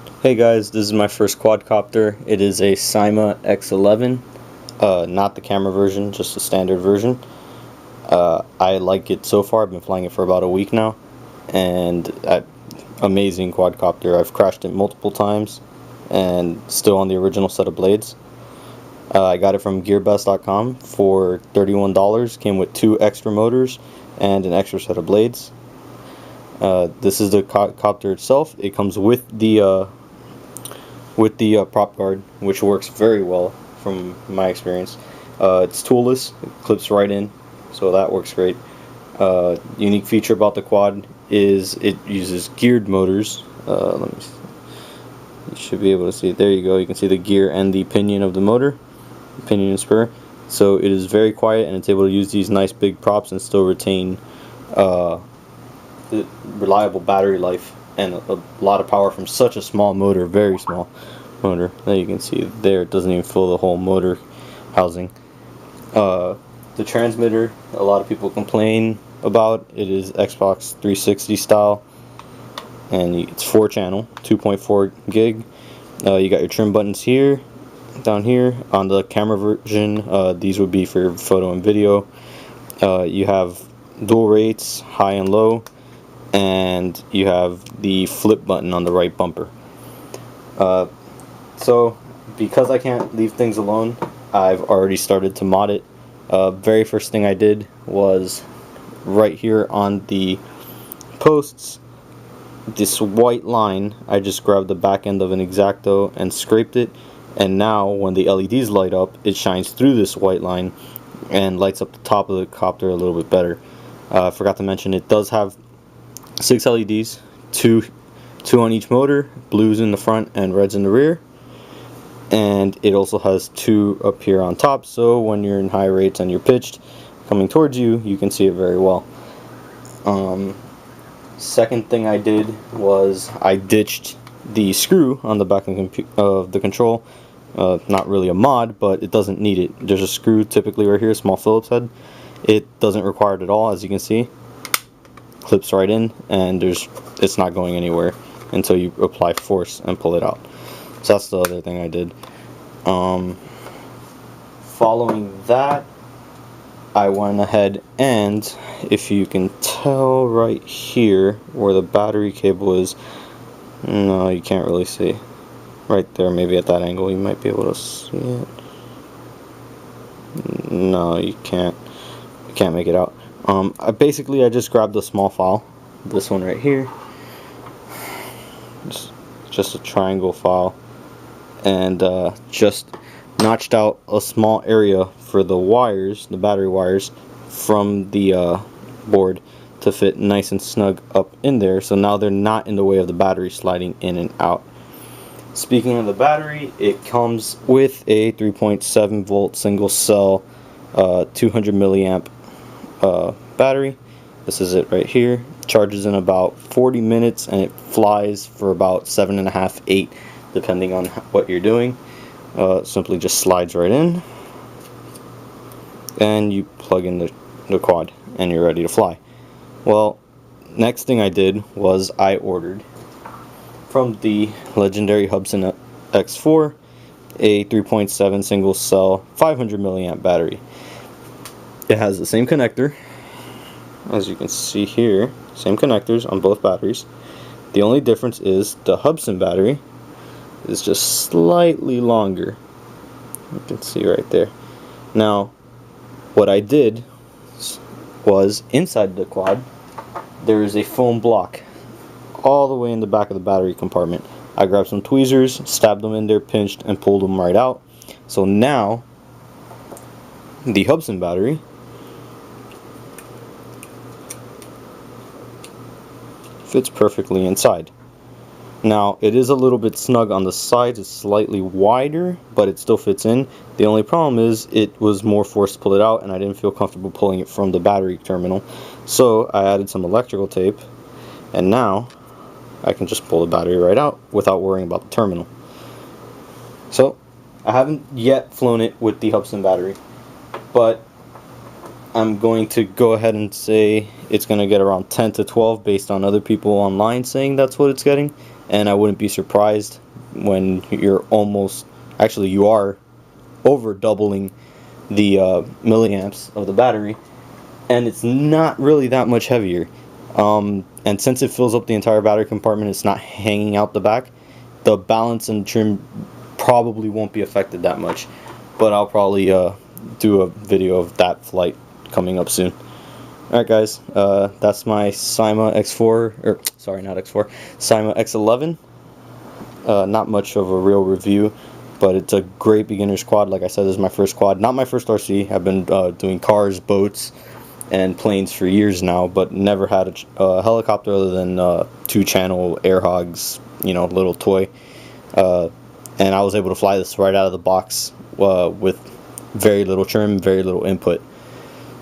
Hey guys, this is my first quadcopter. It is a Syma x11, not the camera version, just the standard version. I like it so far. I've been flying it for about a week now, and amazing quadcopter. I've crashed it multiple times, and still on the original set of blades. I got it from gearbest.com for $31. Came with 2 extra motors and an extra set of blades. This is the copter itself. It comes with the prop guard, which works very well from my experience. It's toolless, it clips right in, so that works great. Unique feature about the quad is it uses geared motors. Let me see. You should be able to see it. There you go. You can see the gear and the pinion of the motor, pinion and spur. So it is very quiet, and it's able to use these nice big props and still retain the reliable battery life and a lot of power from such a small motor, very small motor. There you can see there, it doesn't even fill the whole motor housing. The transmitter, a lot of people complain about. It is Xbox 360 style, and it's 4-channel, 2.4 gig. You got your trim buttons here, down here. On the camera version, these would be for photo and video. You have dual rates, high and low, and you have the flip button on the right bumper. So because I can't leave things alone, I've already started to mod it. Very first thing I did was right here on the posts, this white line, I just grabbed the back end of an X-Acto and scraped it, and now when the LEDs light up, it shines through this white line and lights up the top of the copter a little bit better. I forgot to mention it does have 6 LEDs, two on each motor, blues in the front and reds in the rear, and it also has 2 up here on top, so when you're in high rates and you're pitched coming towards you, you can see it very well. Second thing I did was I ditched the screw on the back of the control. Not really a mod, but it doesn't need it. There's a screw typically right here, a small Phillips head. It doesn't require it at all, as you can see. Clips right in, and it's not going anywhere until you apply force and pull it out. So that's the other thing I did. Following that, I went ahead and, if you can tell right here where the battery cable is, no, you can't really see. Right there, maybe at that angle, you might be able to see it. No, you can't. You can't make it out. I just grabbed a small file, this one right here, just a triangle file, and just notched out a small area for the wires, the battery wires, from the board to fit nice and snug up in there, so now they're not in the way of the battery sliding in and out. Speaking of the battery, it comes with a 3.7 volt single cell 200 milliamp battery. This is it right here. Charges in about 40 minutes, and it flies for about 7.5, 8, depending on what you're doing. Simply just slides right in, and you plug in the quad, and you're ready to fly. Well, next thing I did was I ordered from the legendary Hubsan X4 a 3.7 single cell 500 milliamp battery. It has the same connector, as you can see here, same connectors on both batteries. The only difference is the Hubsan battery is just slightly longer. You can see right there. Now, what I did was, inside the quad, there is a foam block all the way in the back of the battery compartment. I grabbed some tweezers, stabbed them in there, pinched, and pulled them right out. So now, the Hubsan battery fits perfectly inside. Now, it is a little bit snug on the sides, it's slightly wider, but it still fits in. The only problem is it was more forced to pull it out, and I didn't feel comfortable pulling it from the battery terminal. So I added some electrical tape, and now I can just pull the battery right out without worrying about the terminal. So I haven't yet flown it with the Hubsan battery, but I'm going to go ahead and say it's going to get around 10 to 12 based on other people online saying that's what it's getting. and I wouldn't be surprised when you are over doubling the milliamps of the battery, and it's not really that much heavier. And since it fills up the entire battery compartment, it's not hanging out the back, the balance and trim probably won't be affected that much. But I'll probably do a video of that flight coming up soon. Alright guys, that's my Syma X4, or sorry, not X4, Syma X11. Not much of a real review, but it's a great beginner's quad. Like I said, this is my first quad, not my first RC. I've been doing cars, boats, and planes for years now, but never had a helicopter other than 2-channel air hogs, little toy. And I was able to fly this right out of the box with very little trim, very little input.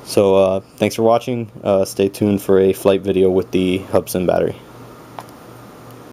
So thanks for watching. Stay tuned for a flight video with the Hubsan battery.